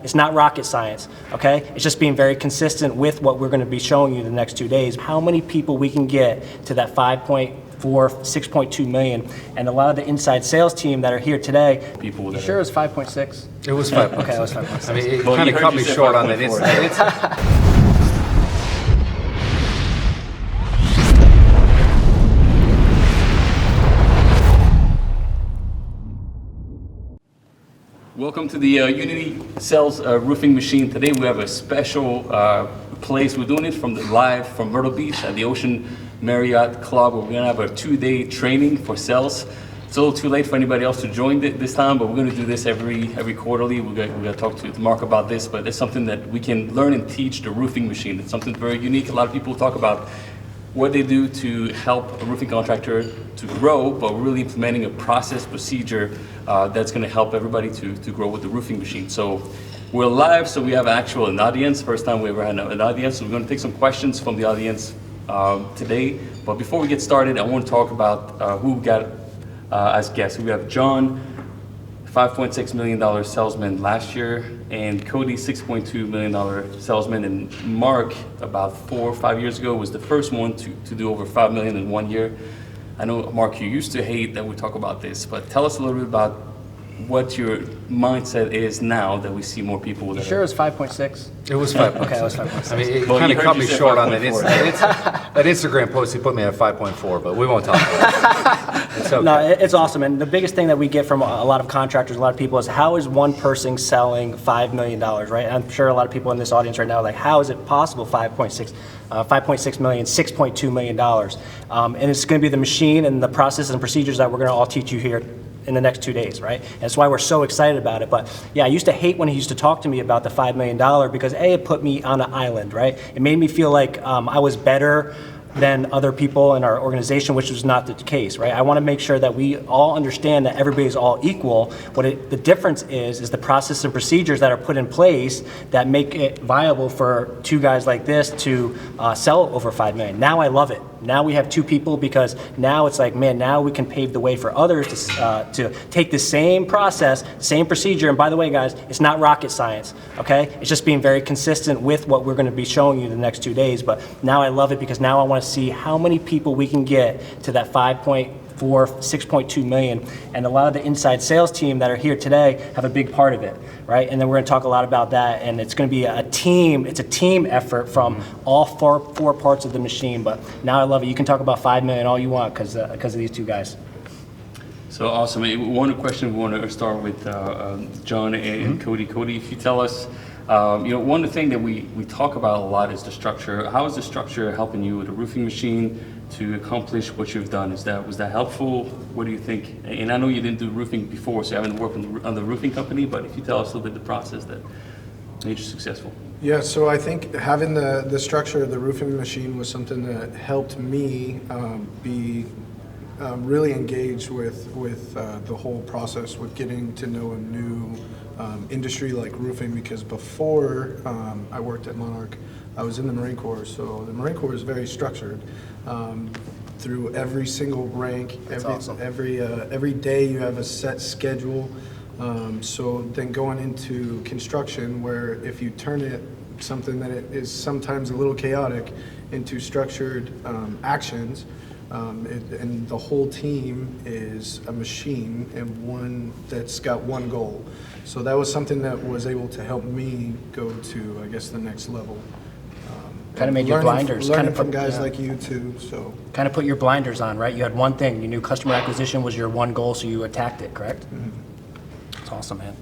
It's not rocket science, okay? It's just being very consistent with what we're going to be showing you the next 2 days. How many people we can get to that 5.4, 6.2 million, and a lot of the inside sales team that are here today. People you sure it was 5.6? It was 5.6. Okay, it was 5.6. I mean, it kind of cut me short on that. It's Welcome to the Unity Sales Roofing Machine. Today we have a special place. We're doing it live from Myrtle Beach at the Ocean Marriott Club. We're gonna have a 2-day training for sales. It's a little too late for anybody else to join this time, but we're gonna do this every quarterly. We're gonna talk to Mark about this, but it's something that we can learn and teach the roofing machine. It's something very unique. A lot of people talk about what they do to help a roofing contractor to grow, but we're really implementing a process, procedure that's going to help everybody to grow with the roofing machine. So we're live, so we have an audience. First time we ever had an audience. So we're going to take some questions from the audience today. But before we get started, I want to talk about who we got as guests. We have John, $5.6 million salesman last year, and Cody, $6.2 million salesman, and Mark, about 4 or 5 years ago, was the first one to do over $5 million in 1 year. I know, Mark, you used to hate that we talk about this, but tell us a little bit about what your mindset is now that we see more people with You sure it was 5.6? It was 5.6. Okay, it was 5.6. I mean, it kind of cut me short on that. That Instagram post, he put me at 5.4, but we won't talk about it. It's okay. No, it's awesome. And the biggest thing that we get from a lot of contractors, a lot of people, is how is one person selling $5 million, right? And I'm sure a lot of people in this audience right now are like, how is it possible 5.6 million, $6.2 million? And it's going to be the machine and the processes and procedures that we're going to all teach you here in the next 2 days, right? And that's why we're so excited about it. But yeah, I used to hate when he used to talk to me about the $5 million because A, it put me on an island, right? It made me feel like I was better than other people in our organization, which was not the case, right? I want to make sure that we all understand that everybody's all equal. The difference is the process and procedures that are put in place that make it viable for two guys like this to sell over 5 million. Now I love it. Now we have two people because now it's like, man, now we can pave the way for others to take the same process, same procedure. And by the way, guys, it's not rocket science, okay? It's just being very consistent with what we're going to be showing you the next 2 days. But now I love it because now I want to see how many people we can get to that 5.4, 6.2 million. And a lot of the inside sales team that are here today have a big part of it, right? And then we're going to talk a lot about that. And it's going to be a team. It's a team effort from all four parts of the machine. But now I love it. You can talk about 5 million all you want because of these two guys. So awesome. One question we want to start with John and Cody. Cody, if you tell us, one of the things that we talk about a lot is the structure. How is the structure helping you with the roofing machine to accomplish what you've done? Was that helpful? What do you think? And I know you didn't do roofing before, so you haven't worked on the roofing company, but if you tell us a little bit the process that made you successful. Yeah, so I think having the structure of the roofing machine was something that helped me be really engaged with the whole process, with getting to know a new industry like roofing, because before I worked at Monarch, I was in the Marine Corps, so the Marine Corps is very structured through every single rank. Every day you have a set schedule. So then going into construction, where if you turn it something that it is sometimes a little chaotic into structured actions, and the whole team is a machine and one that's got one goal. So that was something that was able to help me go to, I guess, the next level. Kind of made your blinders. Learning from guys like you too. So kind of put your blinders on, right? You had one thing. You knew customer acquisition was your one goal, so you attacked it, correct? Mm-hmm. That's awesome, man.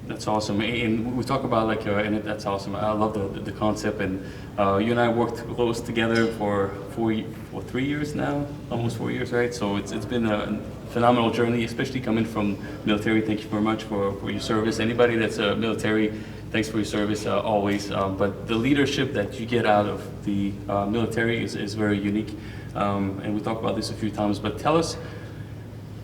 That's awesome. And we talk about and that's awesome. I love the concept. And you and I worked close together for 3 years now, almost 4 years, right? So it's been a phenomenal journey, especially coming from military. Thank you very much for your service. Anybody that's military, thanks for your service always. But the leadership that you get out of the military is very unique. And we talked about this a few times, but tell us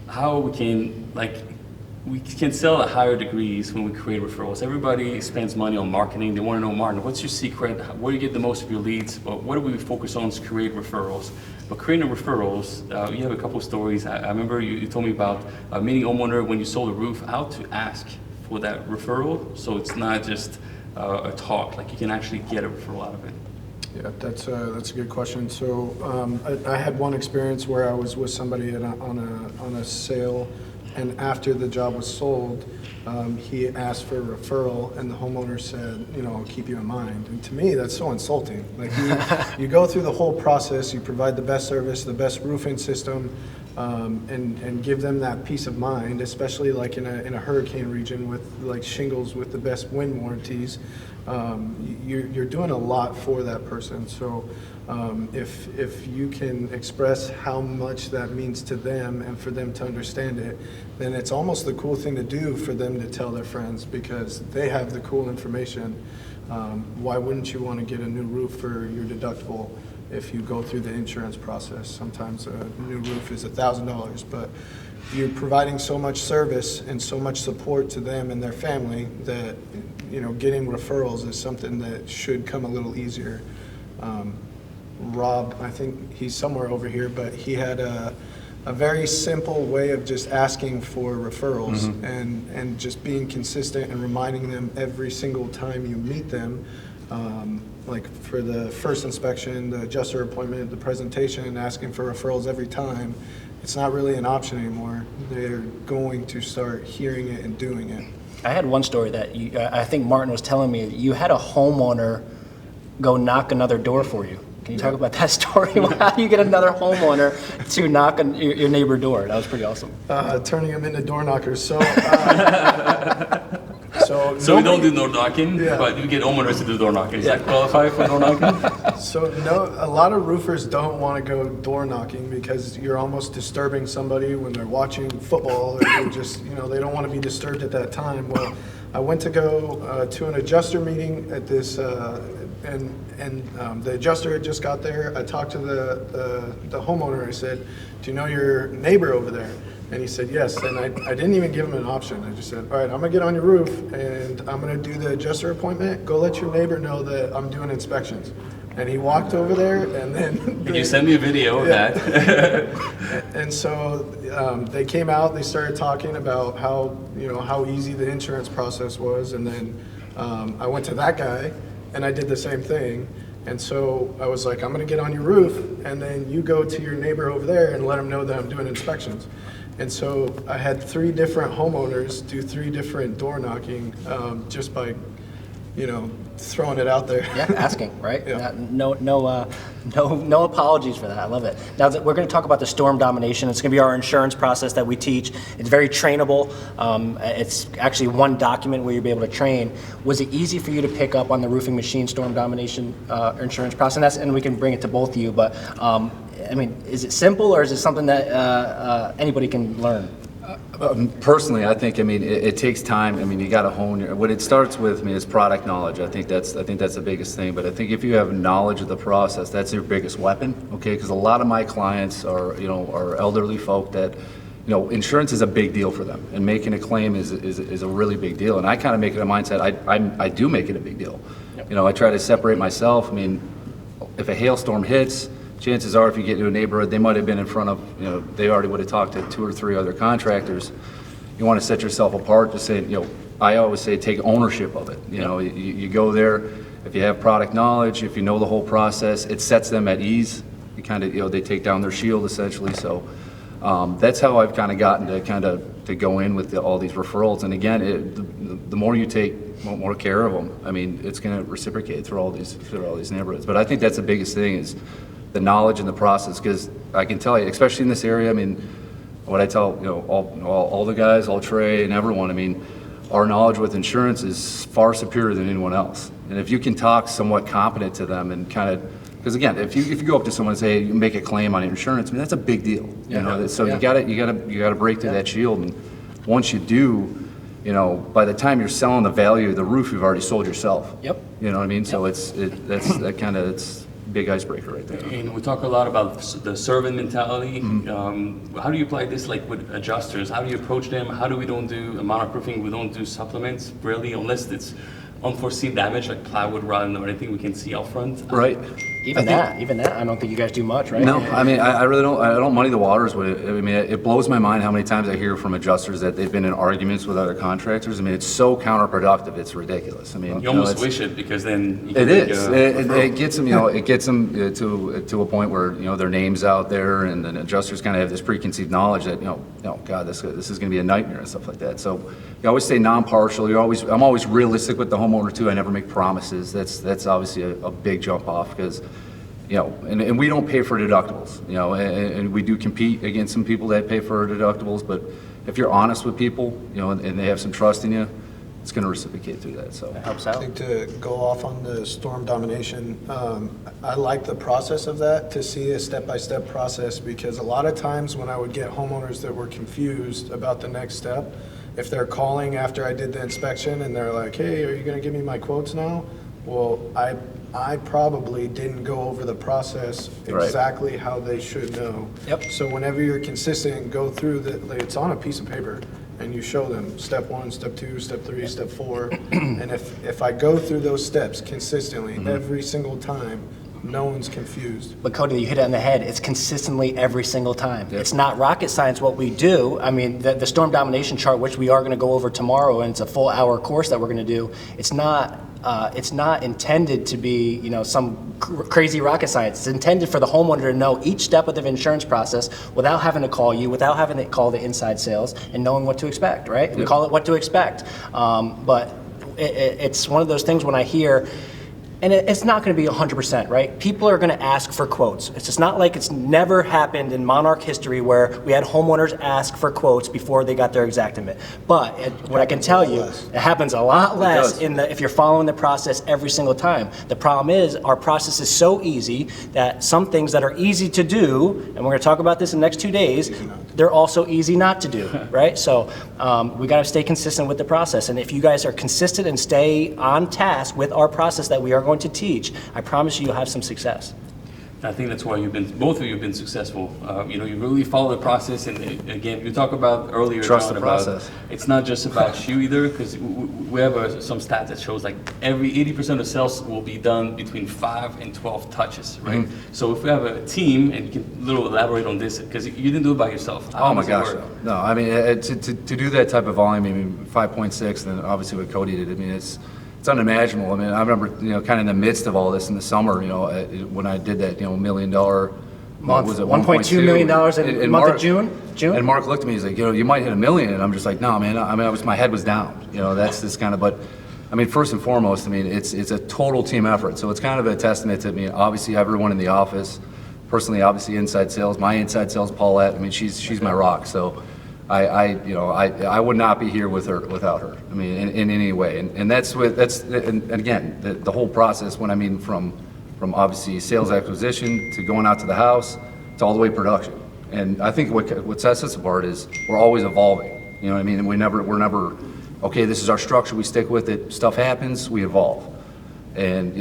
how we can sell at higher degrees when we create referrals. Everybody spends money on marketing. They want to know, Martin, what's your secret? Where do you get the most of your leads? But what do we focus on is create referrals. But creating referrals, you have a couple of stories. I remember you told me about meeting homeowner when you sold a roof, how to ask for that referral, so it's not just a talk. Like you can actually get a referral out of it. Yeah, that's a good question. So I had one experience where I was with somebody on a sale, and after the job was sold, he asked for a referral, and the homeowner said, you know, I'll keep you in mind. And to me, that's so insulting. Like you go through the whole process, you provide the best service, the best roofing system, and give them that peace of mind, especially like in a hurricane region with like shingles with the best wind warranties. You're doing a lot for that person. So if you can express how much that means to them and for them to understand it, then it's almost the cool thing to do for them to tell their friends, because they have the cool information. Why wouldn't you want to get a new roof for your deductible if you go through the insurance process? Sometimes a new roof is $1,000, but you're providing so much service and so much support to them and their family that, you know, getting referrals is something that should come a little easier. Rob, I think he's somewhere over here, but he had a very simple way of just asking for referrals and just being consistent and reminding them every single time you meet them. Like for the first inspection, the adjuster appointment, the presentation, asking for referrals every time. It's not really an option anymore. They're going to start hearing it and doing it. I had one story that I think Martin was telling me. You had a homeowner go knock another door for you. Can you talk about that story? How do you get another homeowner to knock on your neighbor door? That was pretty awesome. Turning them into door knockers. So, So we don't do door knocking, but we get homeowners to do door knocking. Does that qualify for door knocking? So no, a lot of roofers don't want to go door knocking because you're almost disturbing somebody when they're watching football, or they're just, you know, they don't want to be disturbed at that time. Well, I went to go to an adjuster meeting at this, and the adjuster had just got there. I talked to the homeowner. I said, "Do you know your neighbor over there?" And he said, yes. And I didn't even give him an option. I just said, all right, I'm gonna get on your roof and I'm gonna do the adjuster appointment. Go let your neighbor know that I'm doing inspections. And he walked over there, and then Can you send me a video of that? And so they came out, they started talking about how easy the insurance process was. And then I went to that guy and I did the same thing. And so I was like, I'm gonna get on your roof, and then you go to your neighbor over there and let him know that I'm doing inspections. And so I had 3 different homeowners do 3 different door knocking, just by, you know, throwing it out there. Yeah, asking, right? Yeah. No apologies for that. I love it. Now we're going to talk about the storm domination. It's going to be our insurance process that we teach. It's very trainable. It's actually one document where you'll be able to train. Was it easy for you to pick up on the roofing machine storm domination insurance process? And we can bring it to both of you. But I mean, is it simple, or is it something that anybody can learn? Personally, I think, it takes time. You got to hone what it starts with. Is product knowledge. I think that's the biggest thing. But I think if you have knowledge of the process, that's your biggest weapon. Okay, because a lot of my clients are elderly folk that, insurance is a big deal for them, and making a claim is a really big deal. And I kind of make it a mindset. I do make it a big deal. Yep. I try to separate myself. If a hailstorm hits, chances are, if you get into a neighborhood, they might have been in front of, they already would have talked to 2 or 3 other contractors. You want to set yourself apart, just say, I always say take ownership of it. You go there, if you have product knowledge, if you know the whole process, it sets them at ease. You kind of, they take down their shield essentially. So that's how I've kind of gotten to go in with all these referrals. And again, the more you take more care of them, it's going to reciprocate through all these neighborhoods. But I think that's the biggest thing is the knowledge and the process, because I can tell you, especially in this area, what I tell all the guys, all Trey and everyone, our knowledge with insurance is far superior than anyone else. And if you can talk somewhat competent to them and because again, if you go up to someone and say you make a claim on insurance, that's a big deal. So you gotta break through that shield, and once you do, by the time you're selling the value of the roof, you've already sold yourself. Yep. You know what I mean? So it's big icebreaker right there. And we talk a lot about the servant mentality. How do you apply this, like with adjusters? How do you approach them? How do we don't do amount of roofing? We don't do supplements really, unless it's unforeseen damage like plywood run or anything we can see out front. Right. Even that, I don't think you guys do much, right? No, I mean, I really don't, I don't muddy the waters with it. I mean, it blows my mind how many times I hear from adjusters that they've been in arguments with other contractors. I mean, it's so counterproductive, it's ridiculous. I mean, You almost wish it, because then you it can make is. a It gets them, it gets them to a point where, their name's out there, and then adjusters kind of have this preconceived knowledge that, God, this is going to be a nightmare and stuff like that. So you always stay non-partial. I'm always realistic with the homeowner too. I never make promises. That's obviously a big jump off, because and we don't pay for deductibles, and we do compete against some people that pay for deductibles, but if you're honest with people, and they have some trust in you, it's going to reciprocate through that, so. That helps I out. think to go off on the storm domination, I like the process of that, to see a step-by-step process, because a lot of times when I would get homeowners that were confused about the next step, if they're calling after I did the inspection and they're like, hey, are you going to give me my quotes now? Well, I probably didn't go over the process exactly how they should know. Yep. So whenever you're consistent, go through it's on a piece of paper, and you show them step 1, step 2, step 3, step 4. And if I go through those steps consistently every single time, no one's confused. But Cody, you hit it on the head. It's consistently every single time. It's not rocket science what we do. I mean, the storm domination chart, which we are going to go over tomorrow, and it's a full hour course that we're going to do. It's not intended to be, some crazy rocket science. It's intended for the homeowner to know each step of the insurance process without having to call you, without having to call the inside sales, and knowing what to expect, right? Yep. We call it what to expect. But it's one of those things when I hear, and it's not going to be 100%, right? People are going to ask for quotes. It's just not like it's never happened in Monarch history where we had homeowners ask for quotes before they got their exact limit. But what I can tell you, it happens a lot less if you're following the process every single time. The problem is our process is so easy that some things that are easy to do, and we're going to talk about this in the next 2 days, they're also easy not to do, right? So we got to stay consistent with the process. And if you guys are consistent and stay on task with our process that we are going to teach, I promise you'll have some success. I think that's why both of you have been successful. You really follow the process, and again, you talk about earlier. Trust John, the process. It's not just about you either, because we have some stats that shows like every 80% of sales will be done between 5 and 12 touches, right? Mm-hmm. So if we have a team, and you can elaborate on this, because you didn't do it by yourself. Oh my gosh, no. I mean, to do that type of volume, I mean, 5.6, and then obviously what Cody did, I mean, it's unimaginable. I mean, I remember, kind of in the midst of all this in the summer, when I did that, $1 million month, was it $1.2 million in month of June? And Mark looked at me, he's like, you might hit $1 million, and I'm just like, no, man. I mean, my head was down. That's this kind of. But I mean, first and foremost, I mean, it's a total team effort. So it's kind of a testament to me. Obviously, everyone in the office, personally, obviously, inside sales. My inside sales, Paulette. I mean, she's my rock. So. I would not be here without her. I mean, in any way, and and again, the whole process. When I mean from obviously sales acquisition to going out to the house to all the way production. And I think what sets us apart is we're always evolving. You know what I mean? And we're never okay. This is our structure. We stick with it. Stuff happens. We evolve. And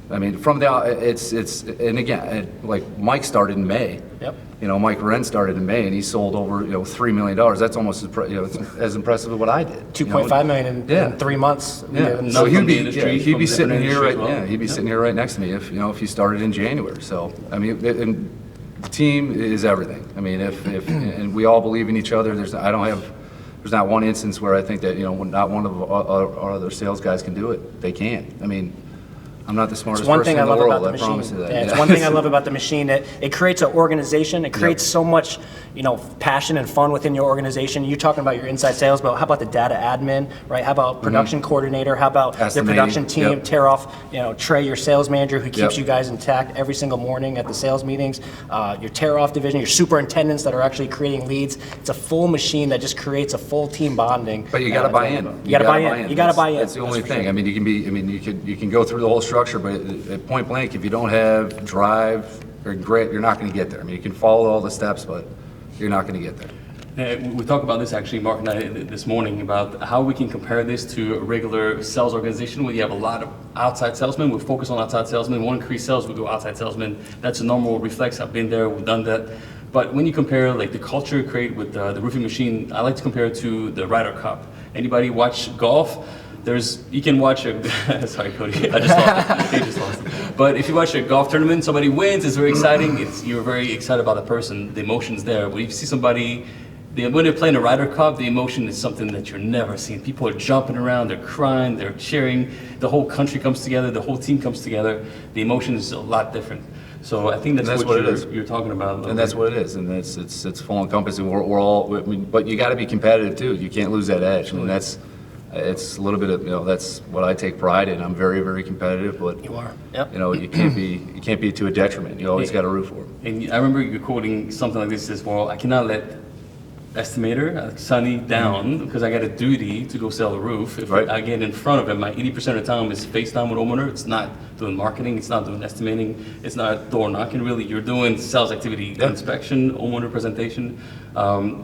I mean, from and again, like Mike started in May. Yep. Mike Wren started in May, and he sold over $3 million. That's almost as impressive as what I did. 2.5 million in 3 months. Yeah. So he'd be sitting here right. Well. Yeah, he'd be sitting here right next to me if he started in January. So I mean, and the team is everything. I mean, if and we all believe in each other. There's not one instance where I think that not one of our other sales guys can do it. They can. I mean. I'm not the smartest person in the world, I promise you that. Yeah, it's one thing I love about the machine. It creates an organization. It creates so much, passion and fun within your organization. You're talking about your inside sales, but how about the data admin, right? How about production coordinator? How about the production team? Tear off, Trey, your sales manager, who keeps you guys intact every single morning at the sales meetings. Your tear off division, your superintendents that are actually creating leads. It's a full machine that just creates a full team bonding. But you got to buy in. You got to buy in. You got to buy in. That's the only thing. Sure. I mean, you can go through the whole structure, but at point blank, if you don't have drive or grit, you're not going to get there. I mean, you can follow all the steps, but you're not going to get there. We talked about this actually, Mark and I, this morning, about how we can compare this to a regular sales organization where you have a lot of outside salesmen. We focus on outside salesmen. We want to increase sales, we go outside salesmen. That's a normal reflex. I've been there, we've done that. But when you compare like the culture created with the roofing machine, I like to compare it to the Ryder Cup. Anybody watch golf? You can watch a, sorry Cody, I just lost it. Just lost it. But if you watch a golf tournament, somebody wins, it's very exciting. You're very excited about the person, the emotion's there. But if you see somebody, when they're playing a Ryder Cup, the emotion is something that you're never seeing. People are jumping around, they're crying, they're cheering. The whole country comes together, the whole team comes together. The emotion is a lot different. So I think that's what you're talking about. And that's what it is, and it's full encompassing. We're all, but you got to be competitive too. You can't lose that edge. I mean, it's a little bit of, that's what I take pride in. I'm very, very competitive, but You are. Yep. you can't be to a detriment. You always got to root for it. And I remember you quoting something like this: "Well, I cannot let estimator Sonny down because I got a duty to go sell a roof. If Right. I get in front of him, my 80% of the time is face down with homeowner. It's not doing marketing, it's not doing estimating, it's not door knocking really. You're doing sales activity, Yeah. inspection, homeowner presentation.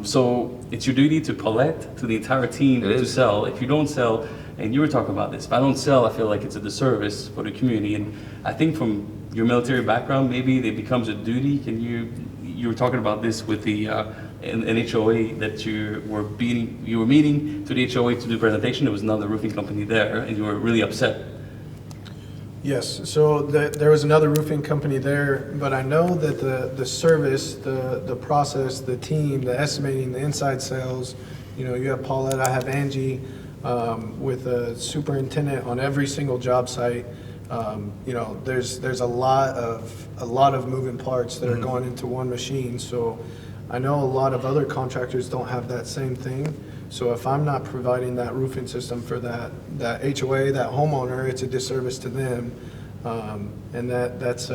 So it's your duty to Paulette, to the entire team It to is. sell. If you don't sell, and you were talking about this, if I don't sell, I feel like it's a disservice for the community. And I think from your military background, maybe it becomes a duty. You were talking about this with the an HOA that you were meeting to the HOA to do a presentation. There was another roofing company there, and you were really upset. Yes, so there was another roofing company there, but I know that the service, the process, the team, the estimating, the inside sales, you have Paulette, I have Angie, with a superintendent on every single job site. There's a lot of moving parts that are going into one machine. So I know a lot of other contractors don't have that same thing. So if I'm not providing that roofing system for that HOA, that homeowner, it's a disservice to them. And that's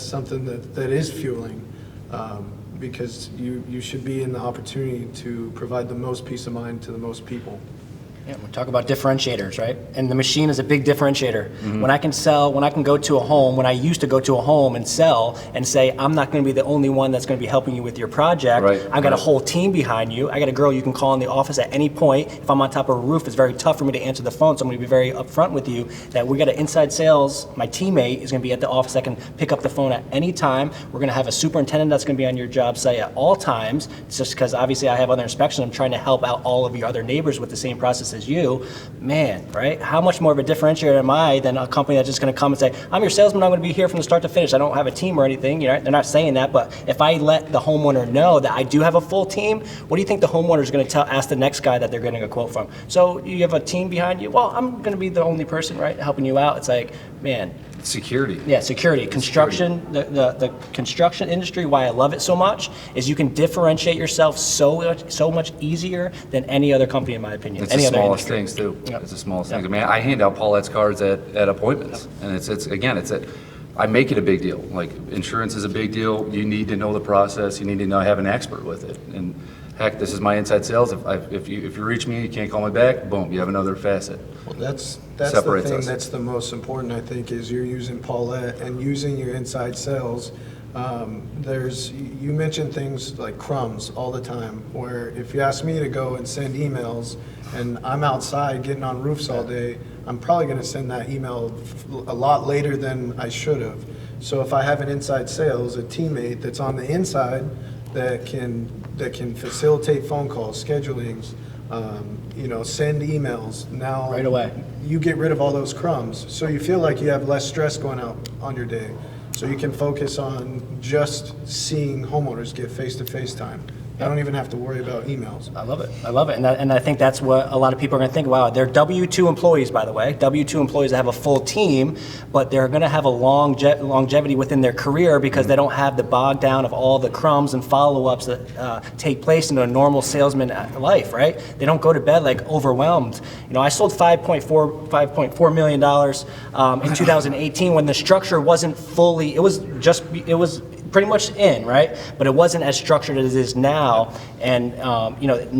something that is fueling, because you should be in the opportunity to provide the most peace of mind to the most people. Yeah, we talk about differentiators, right? And the machine is a big differentiator. When I can go to a home, when I used to go to a home and sell and say, I'm not going to be the only one that's going to be helping you with your project. Right, I've got a right. whole team behind you. I got a girl you can call in the office at any point. If I'm on top of a roof, it's very tough for me to answer the phone, so I'm going to be very upfront with you that we got an inside sales. My teammate is going to be at the office that can pick up the phone at any time. We're going to have a superintendent that's going to be on your job site at all times. It's just because obviously I have other inspections. I'm trying to help out all of your other neighbors with the same process as you. Man, right? How much more of a differentiator am I than a company that's just going to come and say, I'm your salesman, I'm going to be here from the start to finish. I don't have a team or anything. They're not saying that, but if I let the homeowner know that I do have a full team, what do you think the homeowner is going to ask the next guy that they're getting a quote from? So you have a team behind you? Well, I'm going to be the only person, right, helping you out. It's like, man. Security. Yeah, security. Construction, the construction industry, why I love it so much is you can differentiate yourself so much easier than any other company, in my opinion. It's any the other smallest industry. things too. Yep. It's the smallest Yep. things. I mean, I hand out Paulette's cards at appointments, and I make it a big deal. Like, insurance is a big deal. You need to know the process. You need to have an expert with it. And heck, this is my inside sales. If you reach me, you can't call me back. Boom, you have another facet. Well, that's the Separates thing us. that's the most important, I think, is you're using Paulette and using your inside sales. You mentioned things like crumbs all the time, where if you ask me to go and send emails and I'm outside getting on roofs all day, I'm probably going to send that email a lot later than I should have. So if I have an inside sales, a teammate that's on the inside that can facilitate phone calls, schedulings, send emails. Now, Right away. you get rid of all those crumbs. So you feel like you have less stress going out on your day. So you can focus on just seeing homeowners get face-to-face time. I don't even have to worry about emails. I love it, and I think that's what a lot of people are going to think. Wow, they're W-2 employees, by the way. W-2 employees that have a full team, but they're going to have a longevity within their career because they don't have the bog down of all the crumbs and follow-ups that take place in a normal salesman life, right? They don't go to bed like overwhelmed. I sold $5.4 million in 2018 when the structure wasn't fully. It was pretty much in, right? But it wasn't as structured as it is now. And,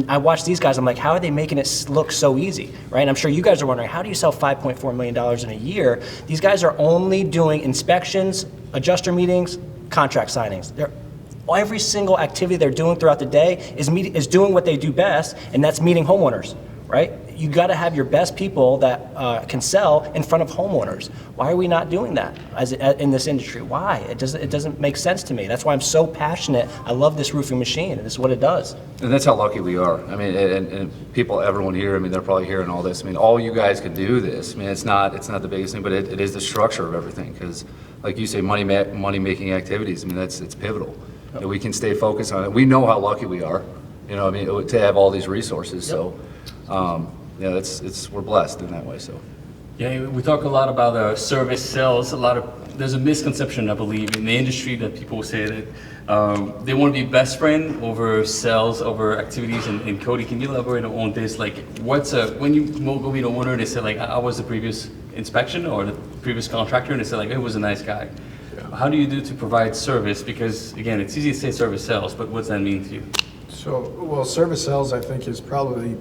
I watch these guys, I'm like, how are they making it look so easy, right? And I'm sure you guys are wondering, how do you sell $5.4 million in a year? These guys are only doing inspections, adjuster meetings, contract signings. Every single activity they're doing throughout the day is doing what they do best, and that's meeting homeowners. right? You got to have your best people that can sell in front of homeowners. Why are we not doing that in this industry? Why? It doesn't make sense to me. That's why I'm so passionate. I love this roofing machine, and this is what it does. And that's how lucky we are. I mean, and people, everyone here, I mean, they're probably hearing all this. I mean, all you guys could do this. I mean, it's not the biggest thing, but it is the structure of everything. Because, like you say, money-making activities. I mean, it's pivotal. You know, we can stay focused on it. We know how lucky we are. You know, I mean, to have all these resources. So, yeah, we're blessed in that way. So. Yeah, we talk a lot about service sales. There's a misconception, I believe, in the industry that people say that they want to be best friend over sales, over activities. And Cody, can you elaborate on this? Like, when you go meet a owner, they say like, I was the previous inspection or the previous contractor, and they say like, it was a nice guy. Yeah. How do you do to provide service? Because again, it's easy to say service sales, but what's that mean to you? So, well, service sales, I think, is probably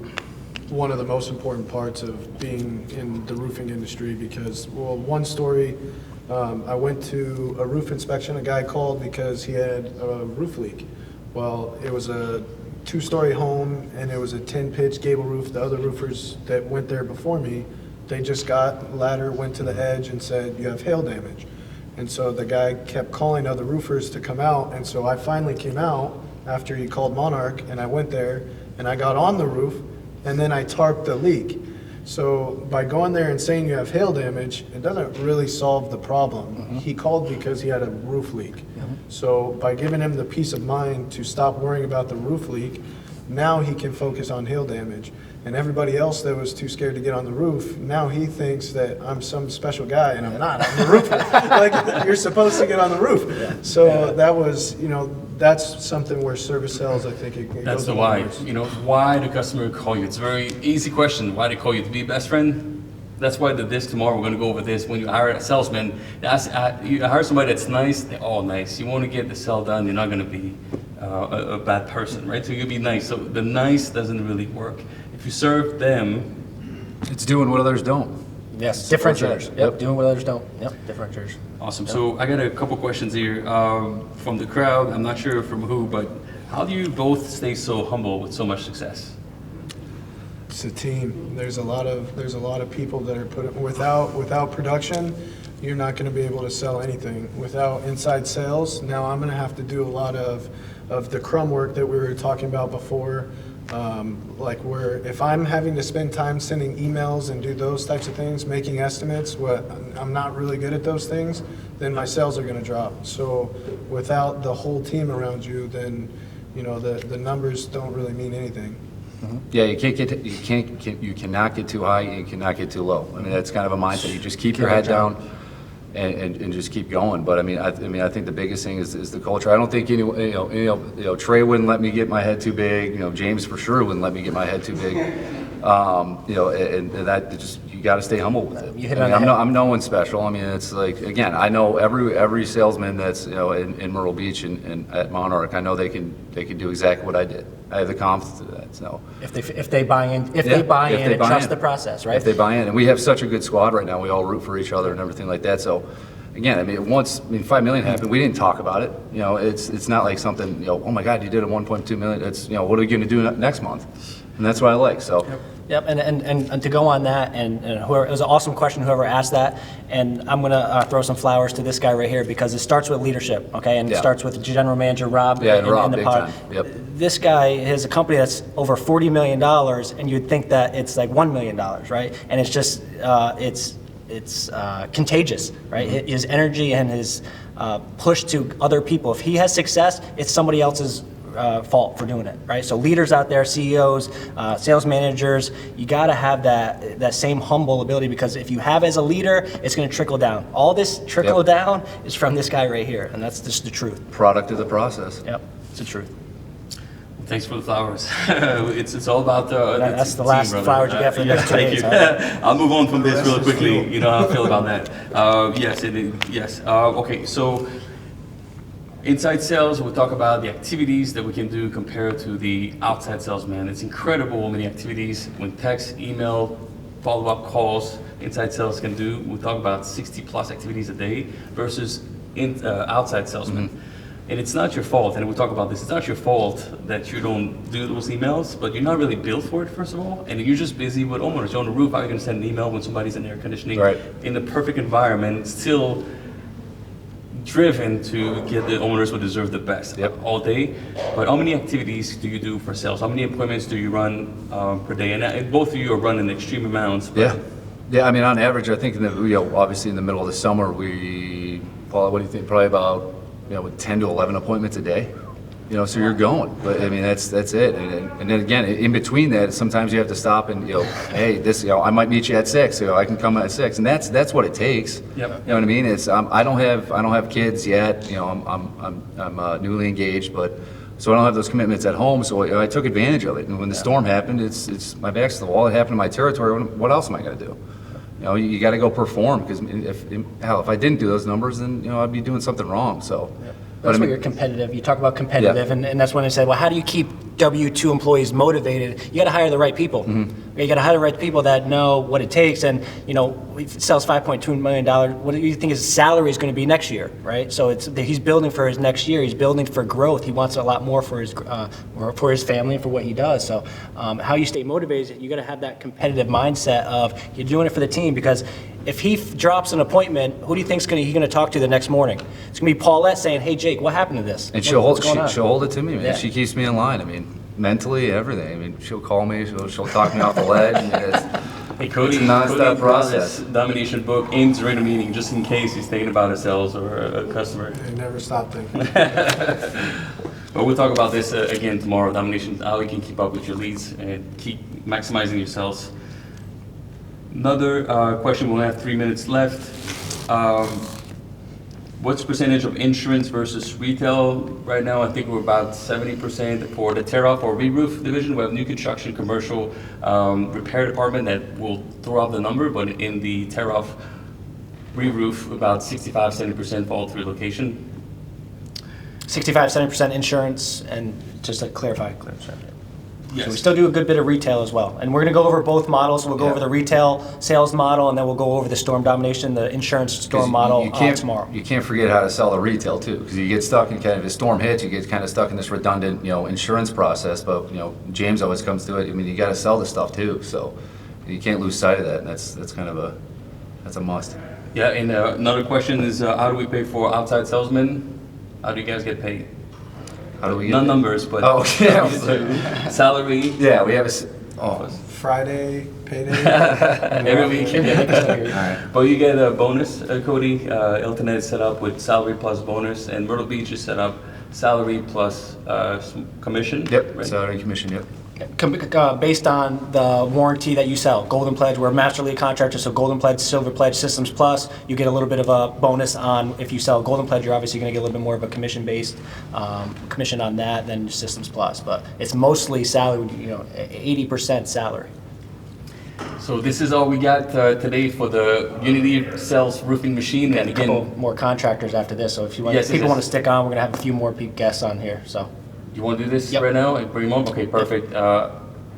one of the most important parts of being in the roofing industry because, well, one story, I went to a roof inspection. A guy called because he had a roof leak. Well, it was a 2-story home and it was a 10-pitch gable roof. The other roofers that went there before me, they just got ladder, went to the edge and said, you have hail damage. And so the guy kept calling other roofers to come out. And so I finally came out after he called Monarch, and I went there and I got on the roof and then I tarped the leak. So by going there and saying you have hail damage, it doesn't really solve the problem. Mm-hmm. He called because he had a roof leak. Mm-hmm. So by giving him the peace of mind to stop worrying about the roof leak, now he can focus on hail damage. And everybody else that was too scared to get on the roof, now he thinks that I'm some special guy, and I'm not. I'm the roofer. Like, you're supposed to get on the roof. Yeah. So that was, that's something where service sales, I think it that's goes the why. Why do customer call you? It's a very easy question. Why do they call you? To be best friend? That's why this tomorrow we're going to go over this. When you hire a salesman, you hire somebody that's nice, they're all nice. You want to get the sell done, you're not going to be a bad person, right? So you're going to be nice. So the nice doesn't really work. If you serve them, it's doing what others don't. Yes, differentiators. Yep, doing what others don't. Yep, differentiators. Awesome. Yep. So I got a couple questions here from the crowd. I'm not sure from who, but how do you both stay so humble with so much success? It's a team. There's a lot of people that are put without production. You're not going to be able to sell anything. Without inside sales, now I'm going to have to do a lot of the crumb work that we were talking about before. Like where if I'm having to spend time sending emails and do those types of things, making estimates, I'm not really good at those things, then my sales are going to drop. So without the whole team around you, then the numbers don't really mean anything. Mm-hmm. Yeah, you cannot get too high, you cannot get too low. I mean, that's kind of a mindset. You just keep your head down. And just keep going. But I think the biggest thing is the culture. I don't think Trey wouldn't let me get my head too big. James for sure wouldn't let me get my head too big. And that just, you got to stay humble with it. I'm no one special. I mean, it's like, again, I know every salesman that's in Myrtle Beach and at Monarch. I know they can do exactly what I did. I have the confidence in that. So if they buy in, and trust the process, right? If they buy in, and we have such a good squad right now, we all root for each other and everything like that. So again, $5 million happened, we didn't talk about it. It's not like something. Oh my God, you did a 1.2 million. It's what are you going to do next month? And that's what I like. So. Yep, and to go on that, and whoever, it was an awesome question, whoever asked that, and I'm going to throw some flowers to this guy right here because it starts with leadership, okay, and it starts with General Manager Rob in the big pod. Time. Yep. This guy has a company that's over $40 million, and you'd think that it's like $1 million, right? And it's just, it's contagious, right? Mm-hmm. His energy and his push to other people. If he has success, it's somebody else's fault for doing it, right? So leaders out there, CEOs, sales managers, you got to have that same humble ability because if you have as a leader, it's going to trickle down. All this trickle down is from this guy right here, and that's just the truth. Product of the process. Yep, it's the truth. Thanks for the flowers. It's all about that's the last team, flowers you get for the next 2 days. Thank you. I'll move on from this really quickly. You know how I feel about that. Yes. Okay, so inside sales, we'll talk about the activities that we can do compared to the outside salesman. It's incredible how many activities when text, email, follow-up calls, inside sales can do. We'll talk about 60 plus activities a day versus outside salesmen. Mm-hmm. And it's not your fault, and we'll talk about this, it's not your fault that you don't do those emails, but you're not really built for it, first of all, and you're just busy with homeowners. You're on the roof, how are you gonna send an email when somebody's in air conditioning? Right. In the perfect environment, still driven to get the owners who deserve the best all day. But how many activities do you do for sales? How many appointments do you run per day? And both of you are running extreme amounts. But Yeah, I mean, on average, I think, obviously in the middle of the summer, we, Paul, what do you think, probably about, 10 to 11 appointments a day? So you're going, but I mean, that's it. And then again, in between that, sometimes you have to stop and, hey, this, I might meet you at 6, I can come at 6, and that's what it takes. Yep. You know what I mean? It's, I don't have kids yet, I'm newly engaged, but, so I don't have those commitments at home, so I took advantage of it. And when the storm happened, it's my back's to the wall, it happened in my territory, what else am I gonna do? You got to go perform, because if I didn't do those numbers, then I'd be doing something wrong. So, That's where you're competitive. You talk about competitive, and that's when I said, well, how do you keep W-2 employees motivated? You got to hire the right people. You got to hire the right people that know what it takes. And he sells $5.2 million. What do you think his salary is going to be next year, right? So he's building for his next year. He's building for growth. He wants a lot more for his family and for what he does. So how you stay motivated, you got to have that competitive mindset of you're doing it for the team, because if he drops an appointment, who do you think he's going to talk to the next morning? It's going to be Paulette saying, "Hey, Jake, what happened to this?" And she'll hold it to me, man. Yeah. She keeps me in line. I mean, mentally, everything. I mean, she'll call me. She'll talk me off the ledge. Hey, Cody, it's a nonstop process. This domination book aims during a meeting, just in case he's thinking about a sales or a customer. I never stop thinking. But we'll talk about this again tomorrow. Domination, how you can keep up with your leads and keep maximizing your sales. Another question, we only have 3 minutes left. What's percentage of insurance versus retail right now? I think we're about 70% for the tear-off or re-roof division. We have new construction, commercial, repair department that will throw out the number, but in the tear-off, re-roof, about 65-70% for all 3 locations. 65-70% insurance, and just to clarify. Yes. So we still do a good bit of retail as well. And we're going to go over both models. We'll go over the retail sales model, and then we'll go over the storm domination, the insurance storm model tomorrow. You can't forget how to sell the retail too, because you get stuck in kind of, if a storm hits, you get kind of stuck in this redundant, insurance process. But James always comes to it. I mean, you got to sell the stuff too, so you can't lose sight of that. And that's kind of that's a must. Yeah, and another question is, how do we pay for outside salesmen? How do you guys get paid? How do we get Not paid? numbers, but salary. Yeah, we have Friday, payday. Every week. Alright. But you get a bonus, Cody. Hilton is set up with salary plus bonus, and Myrtle Beach is set up salary plus commission. Yep, right? salary commission, yep. Based on the warranty that you sell. Golden Pledge, we're a Master League contractor, so Golden Pledge, Silver Pledge, Systems Plus, you get a little bit of a bonus on, if you sell Golden Pledge, you're obviously going to get a little bit more of a commission-based commission on that than Systems Plus, but it's mostly salary, 80% salary. So this is all we got today for the Unity Sales Roofing Machine. And A couple more contractors after this, so if you want, people want to stick on, we're going to have a few more guests on here, so. You want to do this right now and bring them on? Okay, perfect.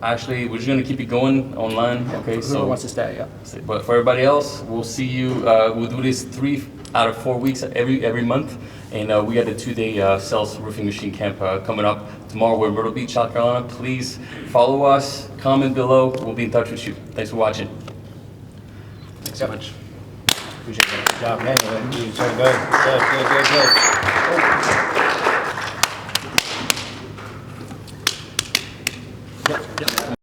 Actually, we're just going to keep it going online. Okay, Whoever wants to stay, yeah. But for everybody else, we'll see you. We'll do this 3 out of 4 weeks every month. And we got a 2-day sales roofing machine camp coming up tomorrow. We're in Myrtle Beach, South Carolina. Please follow us, comment below. We'll be in touch with you. Thanks for watching. Thanks so much. Appreciate it. Good job, man. You're so good. Good.